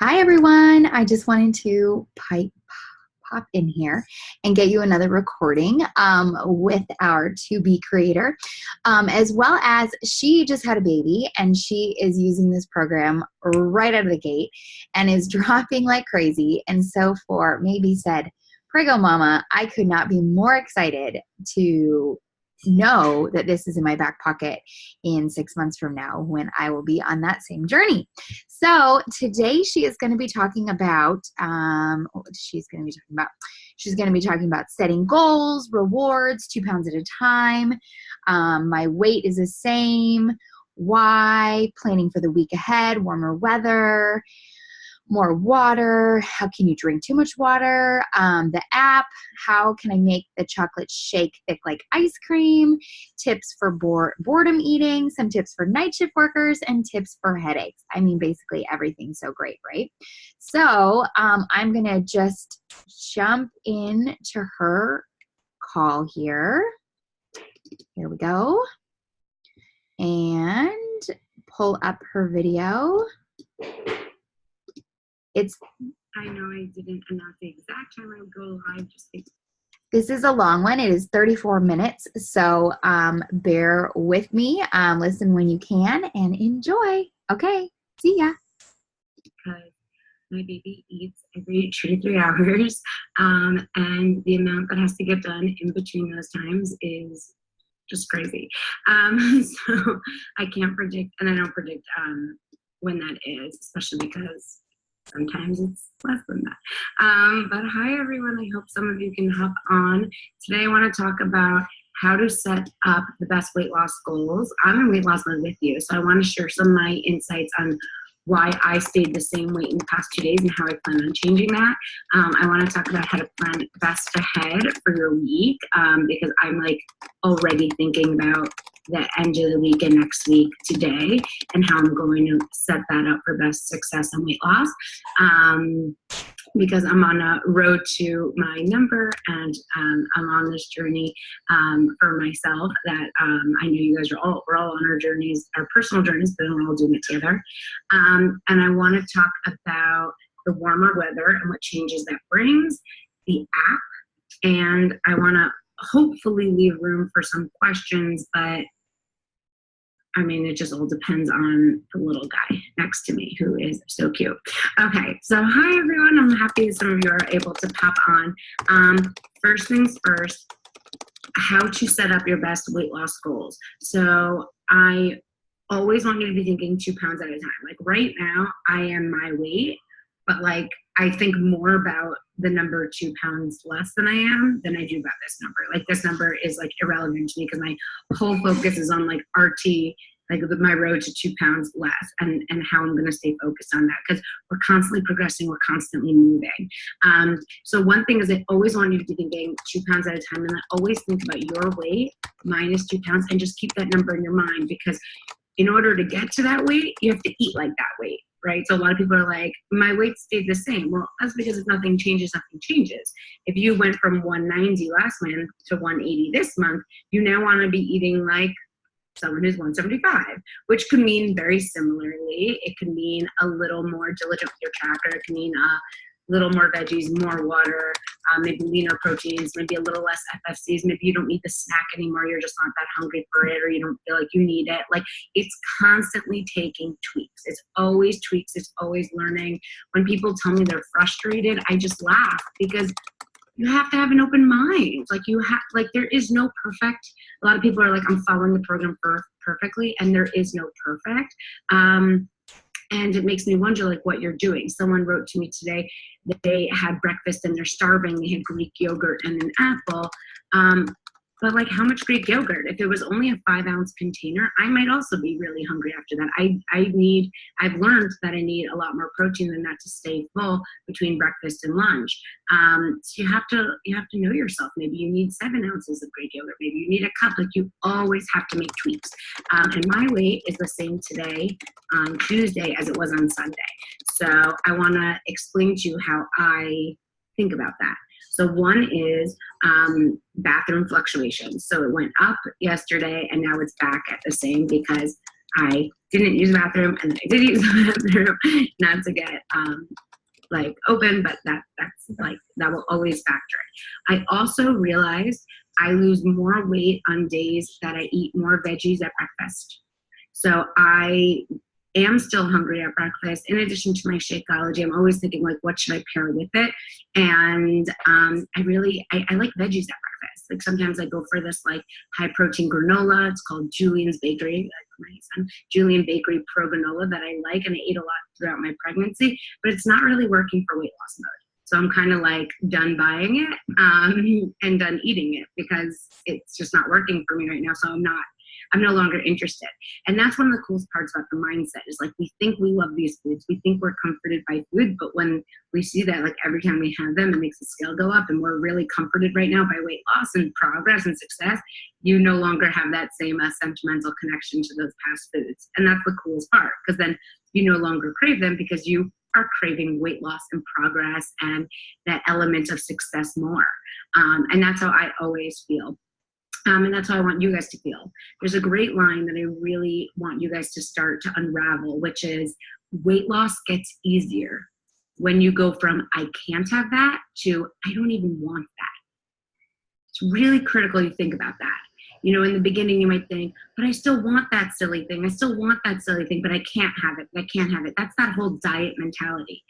Hi, everyone. I just wanted to pop in here and get you another recording with our to-be creator, as well as she just had a baby and she is using this program right out of the gate and is dropping like crazy. And so for maybe said, Prego Mama, I could not be more excited to know that this is in my back pocket in 6 months from now when I will be on that same journey. So today she is going to be talking about, she's going to be talking about setting goals, rewards, 2 pounds at a time. My weight is the same. Why? Planning for the week ahead, warmer weather, more water. How can you drink too much water? The app, how can I make the chocolate shake thick like ice cream? Tips for boredom eating, some tips for night shift workers, and tips for headaches. I mean, basically everything so great, right? So I'm going to just jump in to her call here. Here we go. And pull up her video. I know I didn't announce the exact time I would go live. This is a long one. It is 34 minutes. So bear with me. Listen when you can and enjoy. Okay. See ya. Because my baby eats every 2 to 3 hours. And the amount that has to get done in between those times is just crazy. So I can't predict, and I don't predict when that is, especially because sometimes it's less than that. But hi, everyone. I hope some of you can hop on. Today, I want to talk about how to set up the best weight loss goals. I'm in weight loss mode with you, so I want to share some of my insights on why I stayed the same weight in the past 2 days and how I plan on changing that. I want to talk about how to plan best ahead for your week because I'm like already thinking about the end of the week and next week today and how I'm going to set that up for best success and weight loss. Because I'm on a road to my number and I'm on this journey for myself that I know you guys we're all on our journeys, our personal journeys, but we're all doing it together. And I want to talk about the warmer weather and what changes that brings, the app, and I want to hopefully leave room for some questions, but I mean, it just all depends on the little guy next to me who is so cute. Okay, so hi everyone. I'm happy that some of you are able to pop on. First things first, how to set up your best weight loss goals. So I always want you to be thinking 2 pounds at a time. Like right now, I am my weight, but like I think more about the number 2 pounds less than I am than I do about this number. Like this number is like irrelevant to me because my whole focus is on like RT, like my road to 2 pounds less and how I'm going to stay focused on that because we're constantly progressing, we're constantly moving. So one thing is I always want you to be thinking 2 pounds at a time, and I always think about your weight minus 2 pounds and just keep that number in your mind because in order to get to that weight, you have to eat like that weight. Right? So a lot of people are like, my weight stayed the same. Well, that's because if nothing changes, nothing changes. If you went from 190 last month to 180 this month, you now want to be eating like someone who's 175, which could mean very similarly. It could mean a little more diligent with your tracker. It could mean a little more veggies, more water, maybe leaner proteins, maybe a little less FFCs. Maybe you don't need the snack anymore. You're just not that hungry for it, or you don't feel like you need it. Like it's constantly taking tweaks. It's always tweaks. It's always learning. When people tell me they're frustrated, I just laugh because you have to have an open mind. Like there is no perfect. A lot of people are like, I'm following the program perfectly, and there is no perfect. And it makes me wonder like what you're doing. Someone wrote to me today that they had breakfast and they're starving. They had Greek yogurt and an apple. But like how much Greek yogurt? If it was only a 5-ounce container, I might also be really hungry after that. I've learned that I need a lot more protein than that to stay full between breakfast and lunch. So you have to know yourself. Maybe you need 7 ounces of Greek yogurt. Maybe you need a cup. Like you always have to make tweaks. And my weight is the same today on Tuesday as it was on Sunday. So I want to explain to you how I think about that. So one is bathroom fluctuations. So it went up yesterday and now it's back at the same because I didn't use the bathroom, and then I did use the bathroom, not to get like open, but that's like, that will always factor in. I also realized I lose more weight on days that I eat more veggies at breakfast. So I am still hungry at breakfast. In addition to my Shakeology, I'm always thinking like, what should I pair with it? And I like veggies at breakfast. Like sometimes I go for this like high protein granola. It's called Julian's Bakery. Like my son, Julian Bakery Pro Granola that I like, and I ate a lot throughout my pregnancy, but it's not really working for weight loss mode. So I'm kind of like done buying it and done eating it because it's just not working for me right now. So I'm no longer interested. And that's one of the coolest parts about the mindset is like, we think we love these foods. We think we're comforted by food, but when we see that like every time we have them, it makes the scale go up and we're really comforted right now by weight loss and progress and success, you no longer have that same sentimental connection to those past foods. And that's the coolest part, because then you no longer crave them because you are craving weight loss and progress and that element of success more. And that's how I always feel. And that's how I want you guys to feel. There's a great line that I really want you guys to start to unravel, which is weight loss gets easier when you go from I can't have that to I don't even want that. It's really critical you think about that. You know, in the beginning you might think, but I still want that silly thing. I still want that silly thing, but I can't have it. I can't have it. That's that whole diet mentality.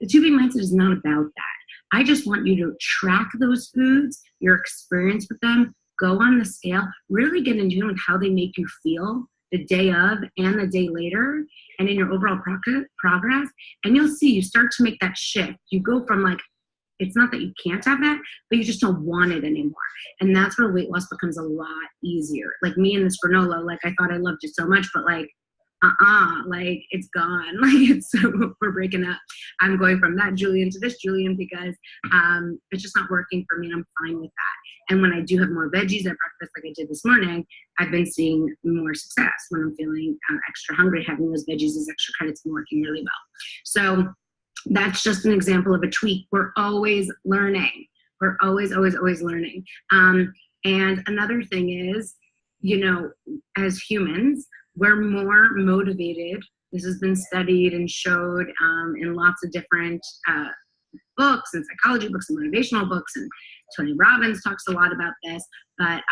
The 2B mindset is not about that. I just want you to track those foods, your experience with them, go on the scale, really get in tune with how they make you feel the day of and the day later and in your overall progress. And you'll see you start to make that shift. You go from like, it's not that you can't have that, but you just don't want it anymore. And that's where weight loss becomes a lot easier. Like me and this granola, like I thought I loved it so much, but like, like it's gone. Like it's so, we're breaking up. I'm going from that Julian to this Julian because it's just not working for me and I'm fine with that. And when I do have more veggies at breakfast, like I did this morning, I've been seeing more success when I'm feeling extra hungry. Having those veggies as extra credits and working really well. So that's just an example of a tweak. We're always learning. We're always learning. And another thing is, you know, as humans, we're more motivated. This has been studied and showed in lots of different books and psychology books and motivational books, and Tony Robbins talks a lot about this, but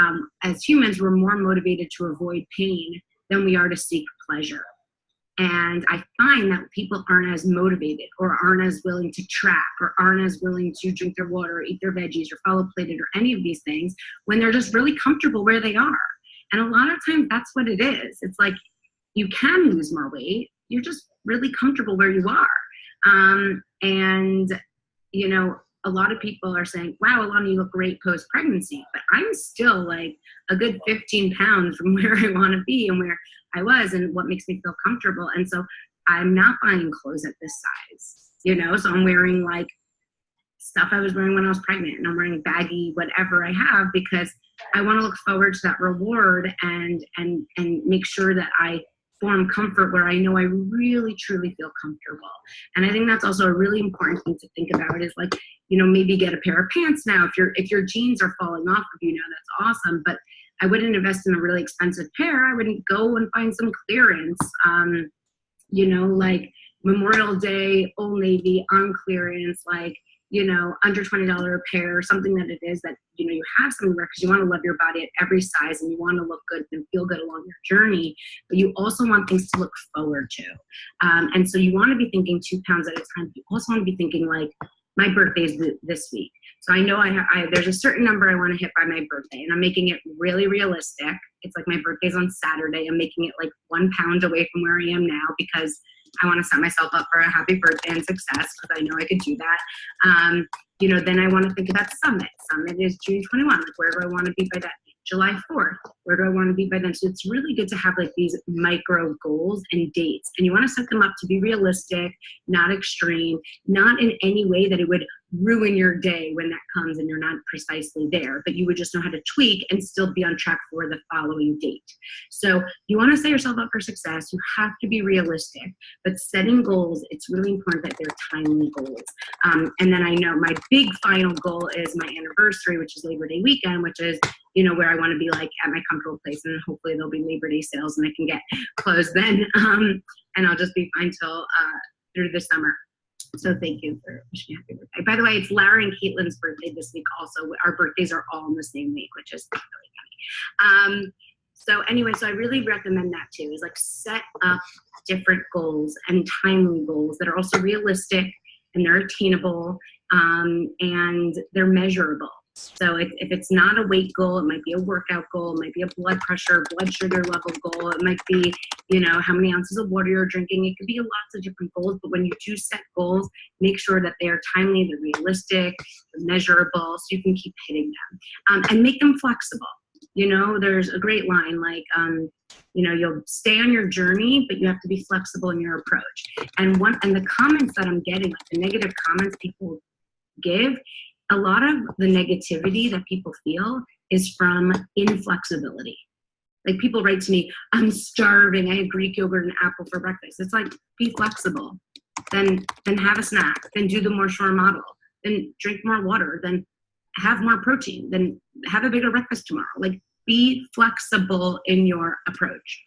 as humans, we're more motivated to avoid pain than we are to seek pleasure. And I find that people aren't as motivated or aren't as willing to track or aren't as willing to drink their water or eat their veggies or follow plated or any of these things when they're just really comfortable where they are. And a lot of times that's what it is. It's like you can lose more weight. You're just really comfortable where you are. And, you know, a lot of people are saying, wow, Ilana, you look great post-pregnancy. But I'm still like a good 15 pounds from where I want to be and where I was and what makes me feel comfortable. And so I'm not buying clothes at this size, you know? So I'm wearing like stuff I was wearing when I was pregnant, and I'm wearing baggy whatever I have because I want to look forward to that reward and make sure that I form comfort where I know I really truly feel comfortable. And I think that's also a really important thing to think about is like, you know, maybe get a pair of pants now. If your jeans are falling off of you now, that's awesome. But I wouldn't invest in a really expensive pair. I wouldn't go and find some clearance, you know, like Memorial Day, Old Navy on clearance, like, you know, under $20 a pair, something that it is that, you know, you have somewhere because you want to love your body at every size and you want to look good and feel good along your journey, but you also want things to look forward to. And so you want to be thinking 2 pounds at a time. You also want to be thinking like, my birthday is this week. So I know there's a certain number I want to hit by my birthday, and I'm making it really realistic. It's like my birthday's on Saturday. I'm making it like 1 pound away from where I am now because I want to set myself up for a happy birthday and success because I know I could do that. You know, then I want to think about Summit. Summit is June 21. Like, where do I want to be by that? July 4th. Where do I want to be by then? So it's really good to have like these micro goals and dates. And you want to set them up to be realistic, not extreme, not in any way that it would ruin your day when that comes and you're not precisely there, but you would just know how to tweak and still be on track for the following date. So you want to set yourself up for success. You have to be realistic, but setting goals, it's really important that they're timely goals. And then I know my big final goal is my anniversary, which is Labor Day weekend, which is, you know, where I want to be like at my comfortable place, and hopefully there'll be Labor Day sales and I can get clothes then. And I'll just be fine till through the summer. So thank you for wishing me happy birthday. By the way, it's Lara and Caitlin's birthday this week also. Our birthdays are all in the same week, which is really funny. So anyway, so I really recommend that too, is like set up different goals and timely goals that are also realistic and they're attainable and they're measurable. So if it's not a weight goal, it might be a workout goal, it might be a blood pressure, blood sugar level goal, it might be, you know, how many ounces of water you're drinking. It could be lots of different goals, but when you do set goals, make sure that they are timely, they're realistic, they're measurable, so you can keep hitting them. And make them flexible. You know, there's a great line like, you know, you'll stay on your journey, but you have to be flexible in your approach. And the comments that I'm getting, like the negative comments people give, a lot of the negativity that people feel is from inflexibility. Like people write to me, I'm starving, I had Greek yogurt and apple for breakfast. It's like, be flexible. Then have a snack, then do the more shore model, then drink more water, then have more protein, then have a bigger breakfast tomorrow. Like be flexible in your approach.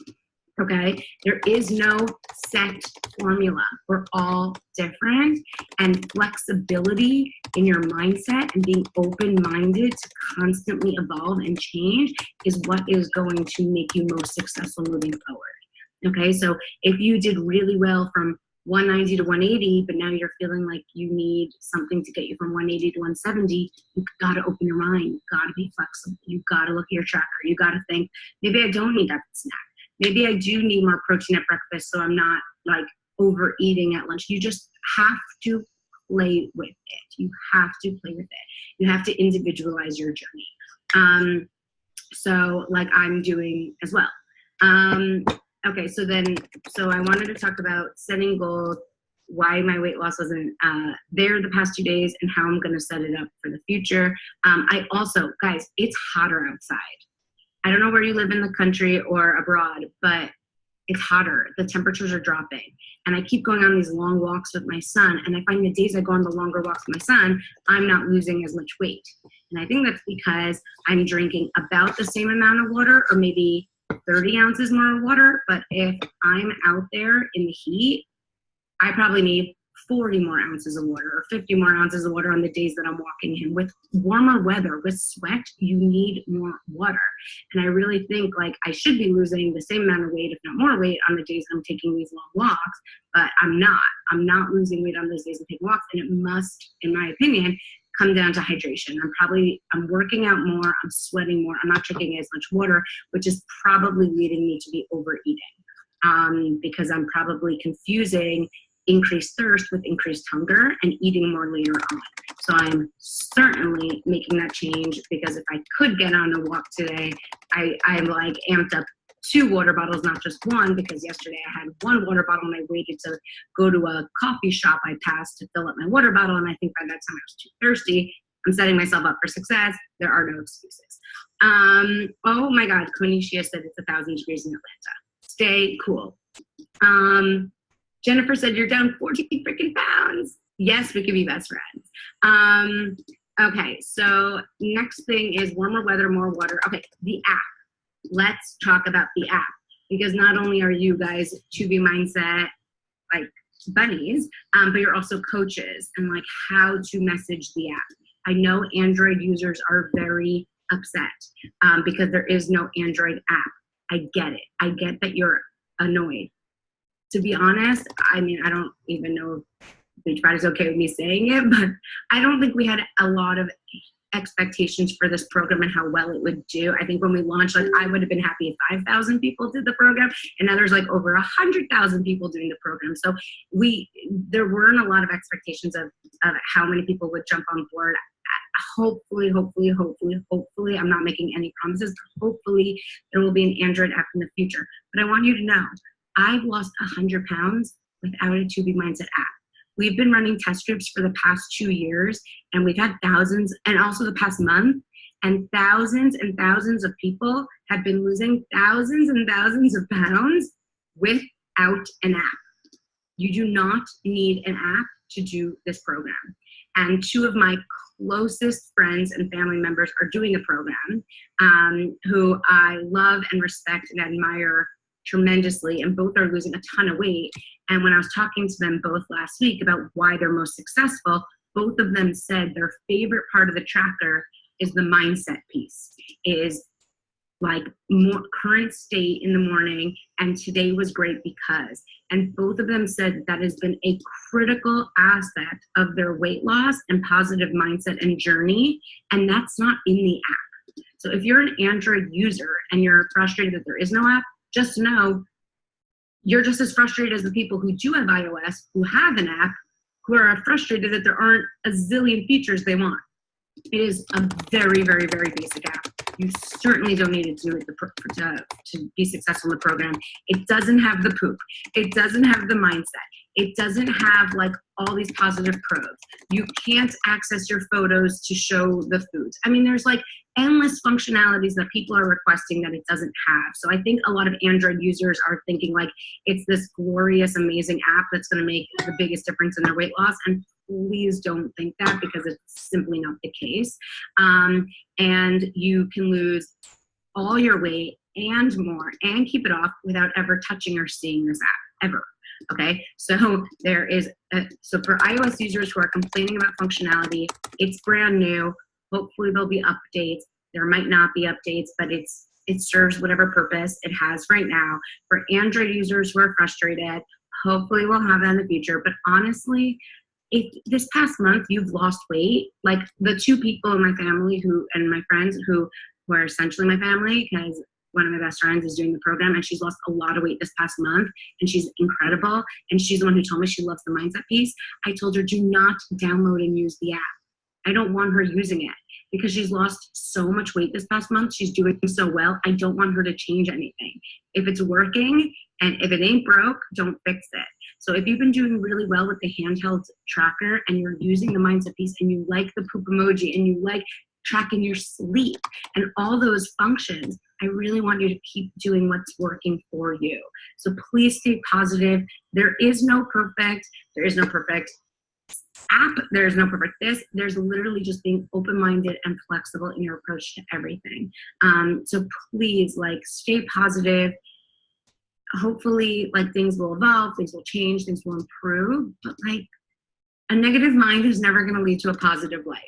Okay, there is no set formula. We're all different, and flexibility in your mindset and being open-minded to constantly evolve and change is what is going to make you most successful moving forward. Okay, so if you did really well from 190 to 180, but now you're feeling like you need something to get you from 180 to 170, you gotta open your mind, you gotta be flexible, you gotta look at your tracker, you gotta think, maybe I don't need that snack. Maybe I do need more protein at breakfast so I'm not like overeating at lunch. You just have to play with it. You have to play with it. You have to individualize your journey. So like I'm doing as well. Okay, so I wanted to talk about setting goals, why my weight loss wasn't there the past 2 days, and how I'm gonna set it up for the future. I also, guys, it's hotter outside. I don't know where you live in the country or abroad, but it's hotter. The temperatures are dropping. And I keep going on these long walks with my son. And I find the days I go on the longer walks with my son, I'm not losing as much weight. And I think that's because I'm drinking about the same amount of water, or maybe 30 ounces more water. But if I'm out there in the heat, I probably need 40 more ounces of water or 50 more ounces of water on the days that I'm walking him. With warmer weather, with sweat, you need more water. And I really think like I should be losing the same amount of weight, if not more weight, on the days I'm taking these long walks, but I'm not. I'm not losing weight on those days I'm taking walks. And it must, in my opinion, come down to hydration. I'm working out more, I'm sweating more, I'm not drinking as much water, which is probably leading me to be overeating because I'm probably confusing increased thirst with increased hunger and eating more later on. So I'm certainly making that change, because if I could get on a walk today, I'm like amped up 2 water bottles, not just 1, because yesterday I had 1 water bottle and I waited to go to a coffee shop I passed to fill up my water bottle, and I think by that time I was too thirsty. I'm setting myself up for success. There are no excuses. Oh my God, Konisha said it's 1,000 degrees in Atlanta. Stay cool. Jennifer said you're down 40 freaking pounds. Yes, we could be best friends. Okay, so next thing is warmer weather, more water. Okay, the app. Let's talk about the app, because not only are you guys 2B Mindset like bunnies, but you're also coaches, and like how to message the app. I know Android users are very upset because there is no Android app. I get it. I get that you're annoyed. To be honest, I mean, I don't even know if Beachbody's okay with me saying it, but I don't think we had a lot of expectations for this program and how well it would do. I think when we launched, like I would have been happy if 5,000 people did the program, and now there's like over 100,000 people doing the program. So there weren't a lot of expectations of how many people would jump on board. Hopefully, I'm not making any promises, but hopefully there will be an Android app in the future. But I want you to know, I've lost 100 pounds without a 2B Mindset app. we've been running test groups for the past 2 years, and we've had thousands, and also the past month, and thousands of people have been losing thousands and thousands of pounds without an app. You do not need an app to do this program. And two of my closest friends and family members are doing the program, who I love and respect and admire tremendously, and both are losing a ton of weight. And when I was talking to them both last week about why they're most successful, both of them said their favorite part of the tracker is the mindset piece, is like more current state in the morning, and today was great because. And both of them said that has been a critical aspect of their weight loss and positive mindset and journey, and that's not in the app. So if you're an Android user and you're frustrated that there is no app, just know you're just as frustrated as the people who do have iOS, who have an app, who are frustrated that there aren't a zillion features they want. It is a very, very, very basic app. You certainly don't need to do it to be successful in the program. It doesn't have the poop. It doesn't have the mindset. It doesn't have like all these positive probes. You can't access your photos to show the foods. I mean, there's like endless functionalities that people are requesting that it doesn't have. So I think a lot of Android users are thinking like it's this glorious, amazing app that's going to make the biggest difference in their weight loss. And please don't think that, because it's simply not the case. And you can lose all your weight and more and keep it off without ever touching or seeing this app, ever. Okay, so there is, so for iOS users who are complaining about functionality, it's brand new. Hopefully there'll be updates. There might not be updates, but it serves whatever purpose it has right now. For Android users who are frustrated, hopefully we'll have that in the future. But honestly, if this past month you've lost weight, like the two people in my family and my friends who are essentially my family, because one of my best friends is doing the program and she's lost a lot of weight this past month and she's incredible. And she's the one who told me she loves the mindset piece. I told her, do not download and use the app. I don't want her using it because she's lost so much weight this past month. She's doing so well. I don't want her to change anything. If it's working and if it ain't broke, don't fix it. So if you've been doing really well with the handheld tracker and you're using the mindset piece and you like the poop emoji and you like tracking your sleep and all those functions, I really want you to keep doing what's working for you. So please stay positive. There is no perfect app. There's no perfect this. There's literally just being open-minded and flexible in your approach to everything. So please, like, stay positive. Hopefully, like, things will evolve, things will change, things will improve. But like, a negative mind is never going to lead to a positive life.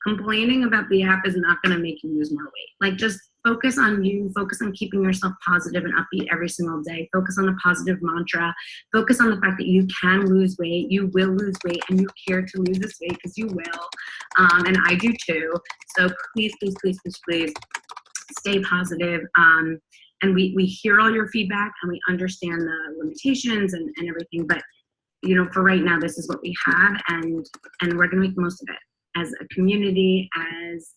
Complaining about the app is not going to make you lose more weight. Like, just focus on you, focus on keeping yourself positive and upbeat every single day. Focus on a positive mantra. Focus on the fact that you can lose weight, you will lose weight, and you care to lose this weight because you will. And I do too. So please, please, please, please, please stay positive. And we hear all your feedback and we understand the limitations and everything. But, you know, for right now, this is what we have, and we're going to make the most of it. As a community, as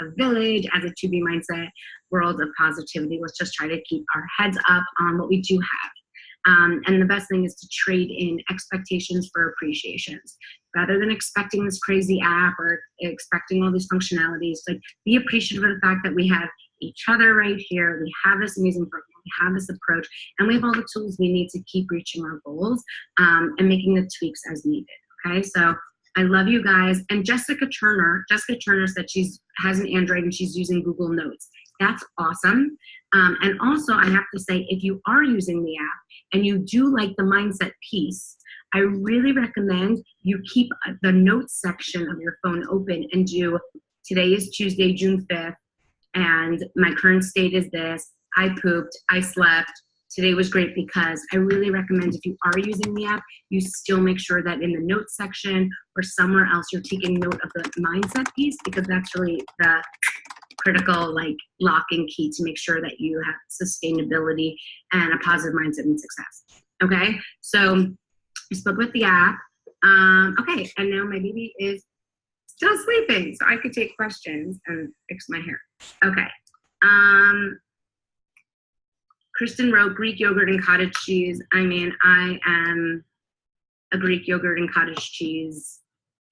a village, as a 2B mindset world of positivity, let's just try to keep our heads up on what we do have. And the best thing is to trade in expectations for appreciations. Rather than expecting this crazy app or expecting all these functionalities, like, be appreciative of the fact that we have each other right here. We have this amazing program, we have this approach, and we have all the tools we need to keep reaching our goals and making the tweaks as needed. Okay, so I love you guys. And Jessica Turner said she has an Android and she's using Google Notes. That's awesome. And also, I have to say, if you are using the app and you do like the mindset piece, I really recommend you keep the notes section of your phone open and do, today is Tuesday, June 5th, and my current state is this. I pooped, I slept. Today was great because. I really recommend, if you are using the app, you still make sure that in the notes section or somewhere else you're taking note of the mindset piece, because that's really the critical, like, locking key to make sure that you have sustainability and a positive mindset and success. Okay, so I spoke with the app. Okay, and now my baby is still sleeping, so I could take questions and fix my hair. Okay. Kristen wrote Greek yogurt and cottage cheese. I mean, I am a Greek yogurt and cottage cheese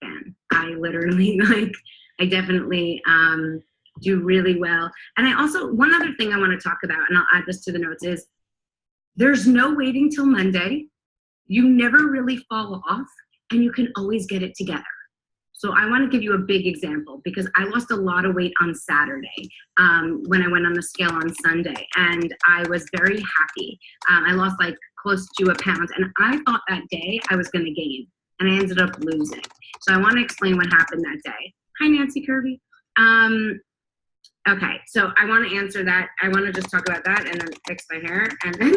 fan. I literally I definitely do really well. And I also, one other thing I want to talk about, and I'll add this to the notes, is there's no waiting till Monday. You never really fall off, and you can always get it together. So I want to give you a big example, because I lost a lot of weight on Saturday when I went on the scale on Sunday, and I was very happy. I lost like close to a pound, and I thought that day I was going to gain, and I ended up losing. So I want to explain what happened that day. Hi, Nancy Kirby. Okay, so I want to answer that. I want to just talk about that and then fix my hair and then,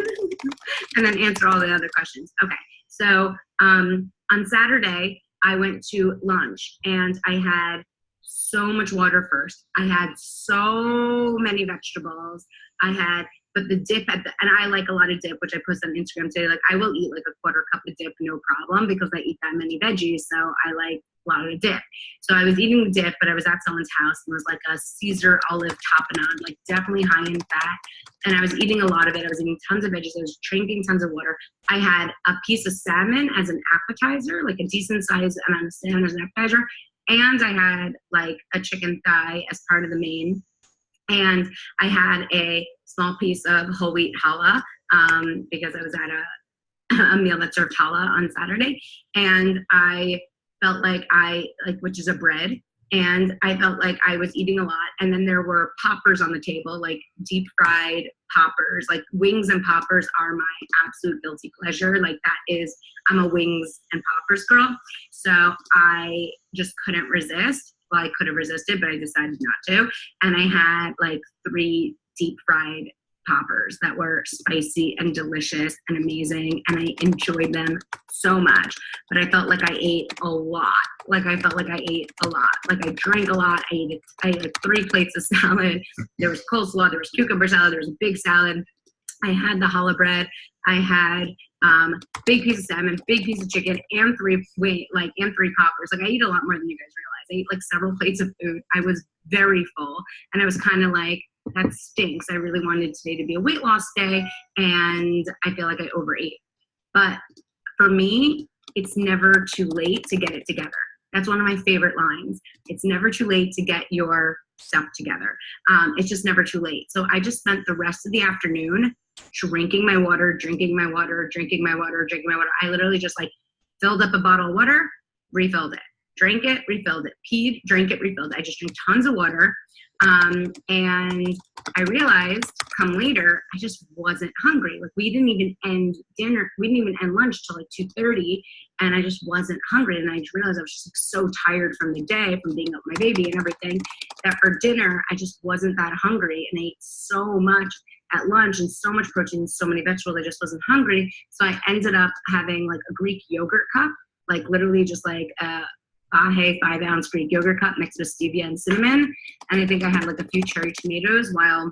and then answer all the other questions. Okay, so on Saturday, I went to lunch and I had so much water first. I had so many vegetables. But the dip and I like a lot of dip, which I posted on Instagram today. Like, I will eat like a quarter cup of dip, no problem, because I eat that many veggies. So I like a lot of dip. So I was eating the dip, but I was at someone's house and it was like a Caesar olive tapenade, like definitely high in fat. And I was eating a lot of it. I was eating tons of veggies. I was drinking tons of water. I had a piece of salmon as an appetizer, like a decent size amount of salmon as an appetizer. And I had like a chicken thigh as part of the main. And I had a small piece of whole wheat challah because I was at a meal that served challah on Saturday. And I felt like which is a bread. And I felt like I was eating a lot. And then there were poppers on the table, like deep fried poppers, like wings and poppers are my absolute guilty pleasure. Like I'm a wings and poppers girl. So I just couldn't resist. Well, I could have resisted, but I decided not to. And I had like 3 deep fried poppers that were spicy and delicious and amazing. And I enjoyed them so much. But I felt like I ate a lot. Like I drank a lot. I ate 3 plates of salad. There was coleslaw. There was cucumber salad. There was a big salad. I had the challah bread. I had big piece of salmon, big piece of chicken, and 3 poppers. Like, I eat a lot more than you guys realize. I ate like several plates of food. I was very full, and I was kind of like, that stinks. I really wanted today to be a weight loss day, and I feel like I overate. But for me, it's never too late to get it together. That's one of my favorite lines. It's never too late to get your stuff together. It's just never too late. So I just spent the rest of the afternoon drinking my water. I literally just like filled up a bottle of water, refilled it, drank it, refilled it, peed, drank it, refilled it. I just drank tons of water. And I realized come later, I just wasn't hungry. Like, we didn't even end dinner. We didn't even end lunch till like 2:30, and I just wasn't hungry. And I just realized I was just like so tired from the day, from being up with my baby and everything, that for dinner, I just wasn't that hungry. And I ate so much at lunch and so much protein, so many vegetables, I just wasn't hungry. So I ended up having like a Greek yogurt cup, like literally just like a Ahe 5-ounce Greek yogurt cup mixed with stevia and cinnamon. And I think I had like a few cherry tomatoes while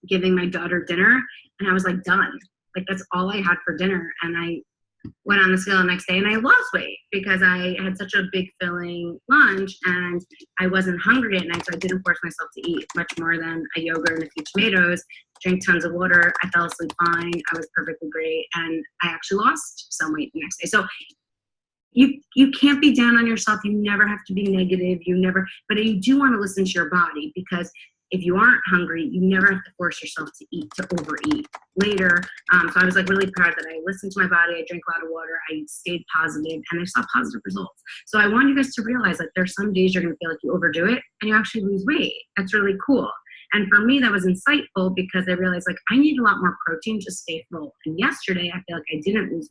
giving my daughter dinner. And I was like done. Like, that's all I had for dinner. And I went on the scale the next day and I lost weight because I had such a big filling lunch and I wasn't hungry at night. So I didn't force myself to eat much more than a yogurt and a few tomatoes, drank tons of water. I fell asleep fine. I was perfectly great. And I actually lost some weight the next day. So you can't be down on yourself. You never have to be negative. But you do want to listen to your body, because if you aren't hungry, you never have to force yourself to overeat later. So I was like really proud that I listened to my body. I drank a lot of water. I stayed positive, and I saw positive results. So I want you guys to realize that there's some days you're going to feel like you overdo it and you actually lose weight. That's really cool. And for me, that was insightful because I realized like I need a lot more protein to stay full. And yesterday, I feel like I didn't lose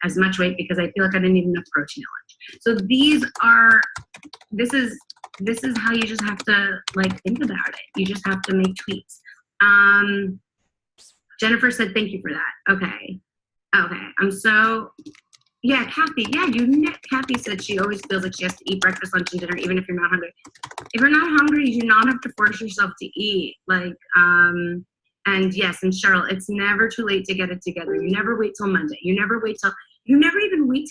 as much weight because I feel like I didn't eat enough protein at lunch. So this is how you just have to like think about it. You just have to make tweaks. Jennifer said, thank you for that. Okay. Yeah, Kathy. Yeah, Kathy said she always feels like she has to eat breakfast, lunch, and dinner, even if you're not hungry. If you're not hungry, you do not have to force yourself to eat. And yes, and Cheryl, it's never too late to get it together. You never wait till Monday. You never even wait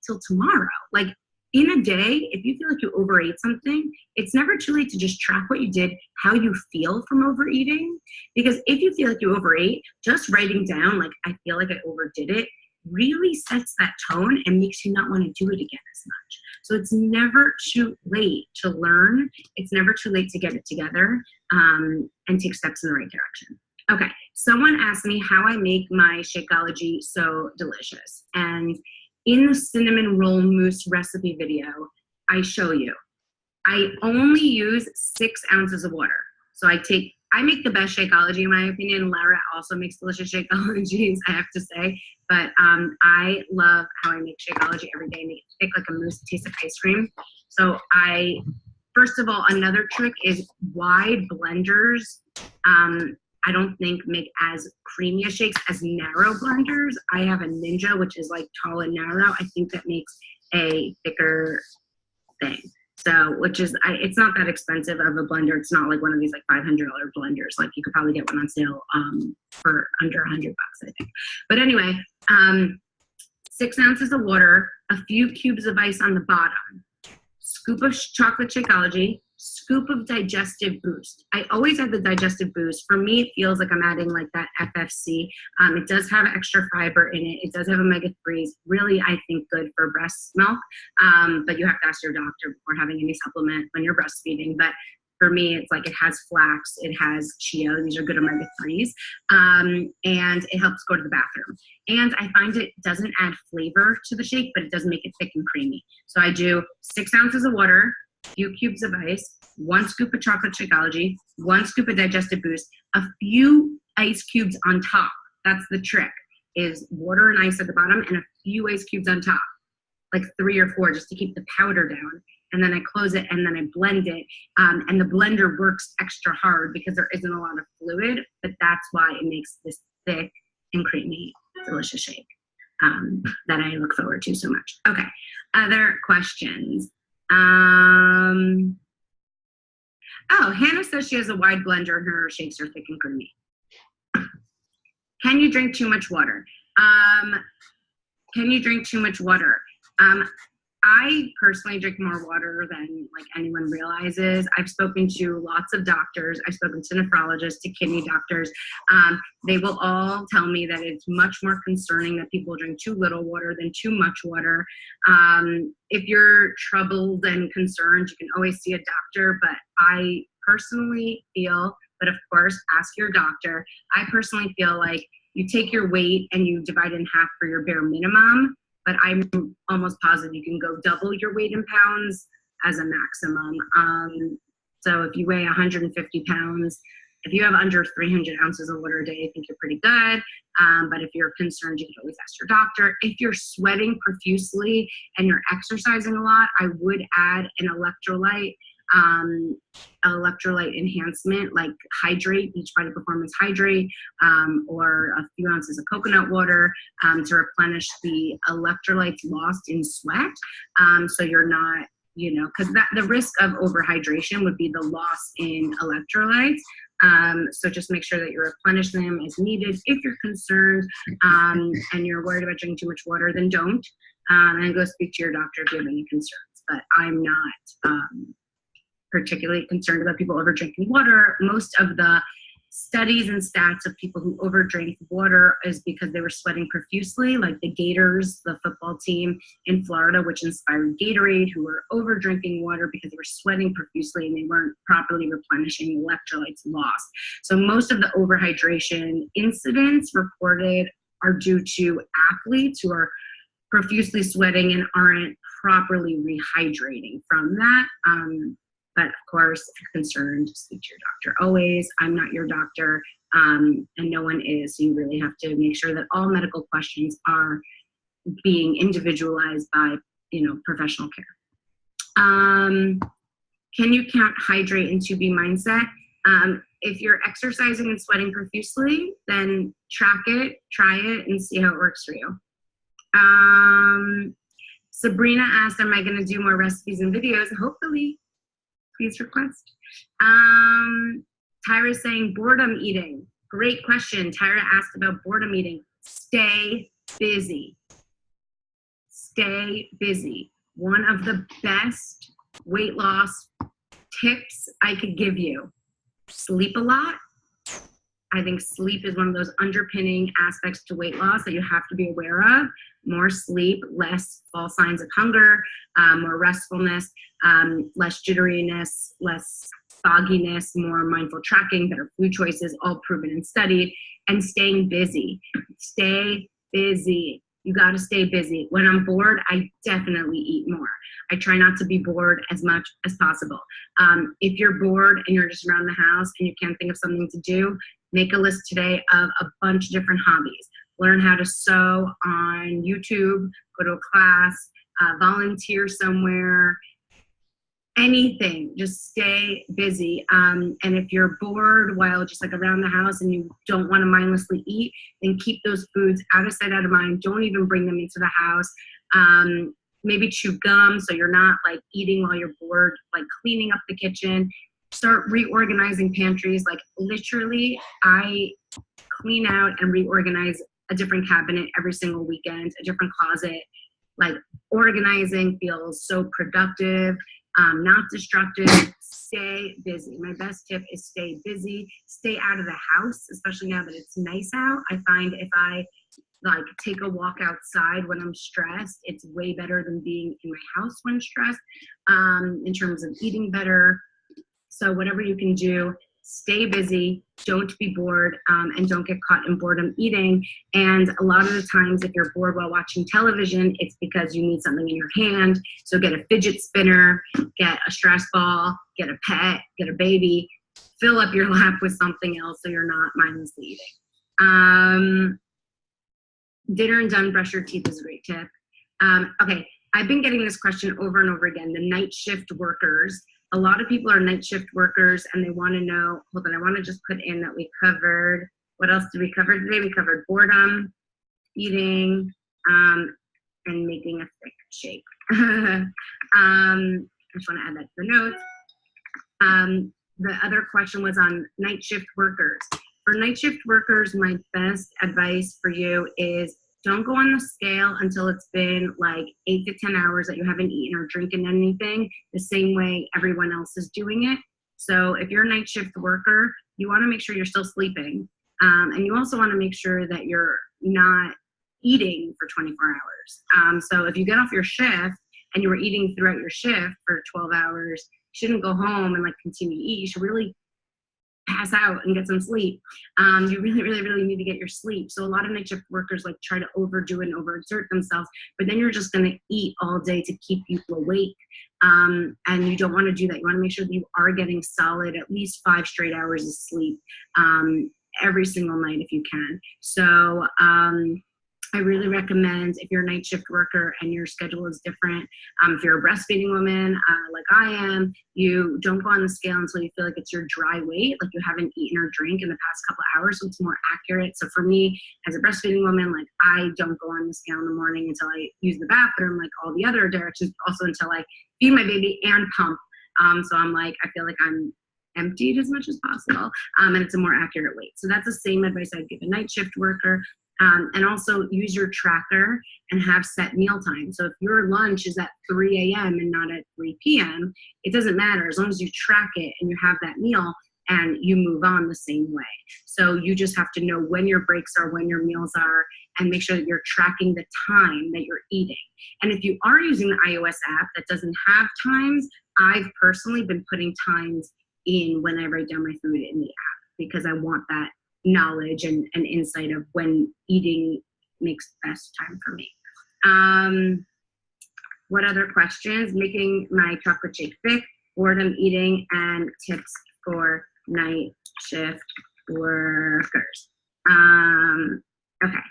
till tomorrow. Like, in a day, if you feel like you overate something, it's never too late to just track what you did, how you feel from overeating. Because if you feel like you overate, just writing down, like, I feel like I overdid it, really sets that tone and makes you not want to do it again as much. So it's never too late to learn. It's never too late to get it together and take steps in the right direction. Okay, someone asked me how I make my Shakeology so delicious. And in the cinnamon roll mousse recipe video, I show you. I only use 6 ounces of water. So I make the best Shakeology in my opinion. Lara also makes delicious Shakeologies, I have to say. But I love how I make Shakeology every day. Make it thick like a mousse, taste like ice cream. So first of all, another trick is wide blenders. I don't think make as creamy as shakes as narrow blenders. I have a Ninja, which is like tall and narrow. I think that makes a thicker thing. So, it's not that expensive of a blender. It's not like one of these like $500 blenders. Like you could probably get one on sale for under $100, I think. But anyway, 6 ounces of water, a few cubes of ice on the bottom, scoop of chocolate Shakeology, scoop of digestive boost. I always add the digestive boost. For me, it feels like I'm adding like that FFC. It does have extra fiber in it. It does have omega-3s. Really, I think good for breast milk. But you have to ask your doctor before having any supplement when you're breastfeeding. But for me, it's like it has flax, it has chia. These are good omega-3s. And it helps go to the bathroom. And I find it doesn't add flavor to the shake, but it does make it thick and creamy. So I do 6 ounces of water, few cubes of ice, 1 scoop of chocolate Shakeology, 1 scoop of digestive boost, a few ice cubes on top. That's the trick, is water and ice at the bottom and a few ice cubes on top, like 3 or 4, just to keep the powder down. And then I close it and then I blend it. And the blender works extra hard because there isn't a lot of fluid, but that's why it makes this thick and creamy, delicious shake that I look forward to so much. Okay, other questions. Hannah says she has a wide blender and her shakes are thick and creamy. Can you drink too much water? Can you drink too much water? I personally drink more water than like anyone realizes. I've spoken to lots of doctors. I've spoken to nephrologists, to kidney doctors. They will all tell me that it's much more concerning that people drink too little water than too much water. If you're troubled and concerned, you can always see a doctor, but I personally feel, but of course, ask your doctor. I personally feel like you take your weight and you divide it in half for your bare minimum, but I'm almost positive you can go double your weight in pounds as a maximum. So if you weigh 150 pounds, if you have under 300 ounces of water a day, I think you're pretty good. But if you're concerned, you can always ask your doctor. If you're sweating profusely and you're exercising a lot, I would add an electrolyte enhancement like Hydrate, Beachbody Performance Hydrate, or a few ounces of coconut water to replenish the electrolytes lost in sweat. So you're not, because the risk of overhydration would be the loss in electrolytes. So just make sure that you replenish them as needed. If you're concerned and you're worried about drinking too much water, then don't. And go speak to your doctor if you have any concerns. But I'm not particularly concerned about people over drinking water. Most of the studies and stats of people who overdrink water is because they were sweating profusely, like the Gators, the football team in Florida, which inspired Gatorade, who were over drinking water because they were sweating profusely and they weren't properly replenishing electrolytes lost. So most of the overhydration incidents reported are due to athletes who are profusely sweating and aren't properly rehydrating from that. But of course, if you're concerned, speak to your doctor always. I'm not your doctor, and no one is. So you really have to make sure that all medical questions are being individualized by, professional care. Can you count hydrate in 2B mindset? If you're exercising and sweating profusely, then track it, try it, and see how it works for you. Sabrina asked, am I going to do more recipes and videos? Hopefully. Please request. Tyra's saying boredom eating. Great question. Tyra asked about boredom eating. Stay busy. Stay busy. One of the best weight loss tips I could give you. Sleep a lot I think sleep is one of those underpinning aspects to weight loss that you have to be aware of. More sleep, less false signs of hunger, more restfulness, less jitteriness, less fogginess, more mindful tracking, better food choices, all proven and studied, and staying busy. Stay busy. You got to stay busy. When I'm bored, I definitely eat more. I try not to be bored as much as possible. If you're bored and you're just around the house and you can't think of something to do, make a list today of a bunch of different hobbies. Learn how to sew on YouTube, go to a class, volunteer somewhere, anything. Just stay busy. And if you're bored while just like around the house and you don't want to mindlessly eat, then keep those foods out of sight, out of mind. Don't even bring them into the house. Maybe chew gum so you're not like eating while you're bored, like cleaning up the kitchen. Start reorganizing pantries. Like literally, I clean out and reorganize a different cabinet every single weekend, a different closet. Like organizing feels so productive, not destructive. Stay busy. My best tip is stay busy, stay out of the house, especially now that it's nice out. I find if I like take a walk outside when I'm stressed, it's way better than being in my house when stressed, in terms of eating better. So whatever you can do, stay busy, don't be bored, and don't get caught in boredom eating. And a lot of the times if you're bored while watching television, it's because you need something in your hand. So get a fidget spinner, get a stress ball, get a pet, get a baby, fill up your lap with something else so you're not mindlessly eating. Dinner and done, brush your teeth is a great tip. Okay, I've been getting this question over and over again, the night shift workers. A lot of people are night shift workers and they want to know, hold on, I want to just put in that we covered, what else did we cover today? We covered boredom, eating, and making a thick shake. I just want to add that to the notes. The other question was on night shift workers. For night shift workers, my best advice for you is don't go on the scale until it's been like 8 to 10 hours that you haven't eaten or drinking anything the same way everyone else is doing it. So if you're a night shift worker, you want to make sure you're still sleeping. And you also want to make sure that you're not eating for 24 hours. So if you get off your shift and you were eating throughout your shift for 12 hours, you shouldn't go home and like continue to eat. You should really pass out and get some sleep. You really need to get your sleep. So a lot of night shift workers like try to overdo and overexert themselves, but then you're just going to eat all day to keep you awake. And you don't want to do that. You want to make sure that you are getting solid, at least 5 straight hours of sleep every single night if you can. So I really recommend if you're a night shift worker and your schedule is different, if you're a breastfeeding woman like I am, you don't go on the scale until you feel like it's your dry weight, like you haven't eaten or drank in the past couple of hours, so it's more accurate. So for me, as a breastfeeding woman, like I don't go on the scale in the morning until I use the bathroom, like all the other directions, also until I feed my baby and pump. So I'm like, I feel like I'm emptied as much as possible, and it's a more accurate weight. So that's the same advice I'd give a night shift worker. And also use your tracker and have set meal time. So if your lunch is at 3 a.m. and not at 3 p.m., it doesn't matter as long as you track it and you have that meal and you move on the same way. So you just have to know when your breaks are, when your meals are, and make sure that you're tracking the time that you're eating. And if you are using the iOS app that doesn't have times, I've personally been putting times in when I write down my food in the app because I want that knowledge and insight of when eating makes the best time for me. What other questions? Making my chocolate shake thick, boredom eating, and tips for night shift workers. Okay,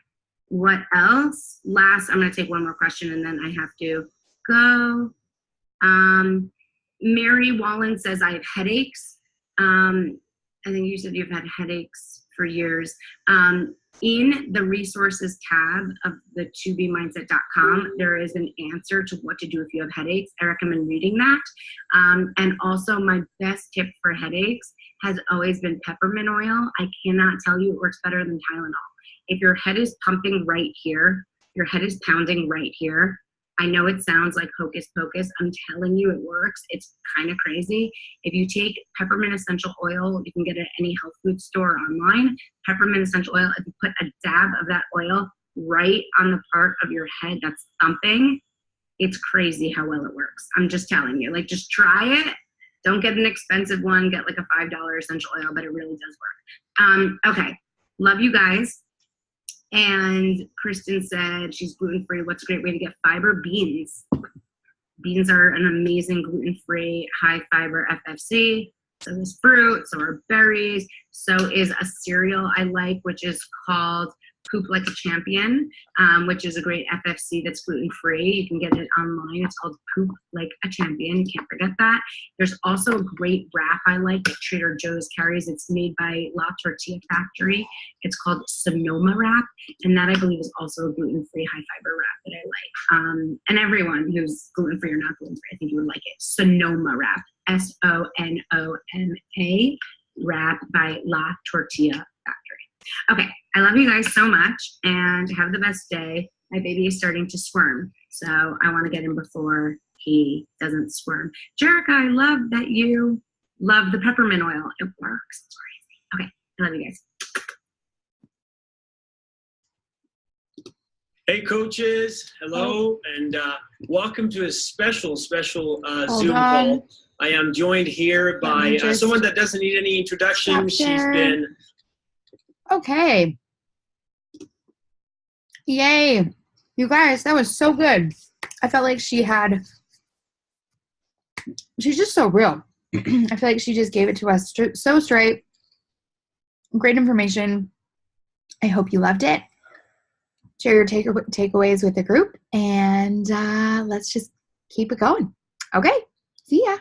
what else? Last, I'm gonna take one more question and then I have to go. Mary Wallen says, I have headaches. I think you said you've had headaches for years. In the resources tab of the tobemindset.com, there is an answer to what to do if you have headaches. I recommend reading that. And also my best tip for headaches has always been peppermint oil. I cannot tell you it works better than Tylenol. If your head is pumping right here, your head is pounding right here, I know it sounds like hocus pocus. I'm telling you, it works. It's kind of crazy. If you take peppermint essential oil, you can get it at any health food store online. Peppermint essential oil, if you put a dab of that oil right on the part of your head that's thumping, it's crazy how well it works. I'm just telling you, like, just try it. Don't get an expensive one. Get like a $5 essential oil, but it really does work. Okay. Love you guys. And Kristen said she's gluten-free. What's a great way to get fiber? Beans. Beans are an amazing gluten-free, high-fiber FFC. So is fruit, so are berries, so is a cereal I like, which is called Poop Like a Champion, which is a great FFC that's gluten-free. You can get it online. It's called Poop Like a Champion. You can't forget that. There's also a great wrap I like that Trader Joe's carries. It's made by La Tortilla Factory. It's called Sonoma Wrap, and that I believe is also a gluten-free, high-fiber wrap that I like. And everyone who's gluten-free or not gluten-free, I think you would like it. Sonoma Wrap, Sonoma wrap by La Tortilla Factory. Okay, I love you guys so much, and have the best day. My baby is starting to squirm, so I want to get him before he doesn't squirm. Jerica, I love that you love the peppermint oil. It works. It's crazy. Okay, I love you guys. Hey, coaches. Hello, and welcome to a special Zoom call. I am joined here by someone that doesn't need any introduction. She's been... Okay. Yay. You guys, that was so good. I felt like she's just so real. I feel like she just gave it to us so straight. Great information. I hope you loved it. Share your takeaways with the group, and let's just keep it going. Okay. See ya.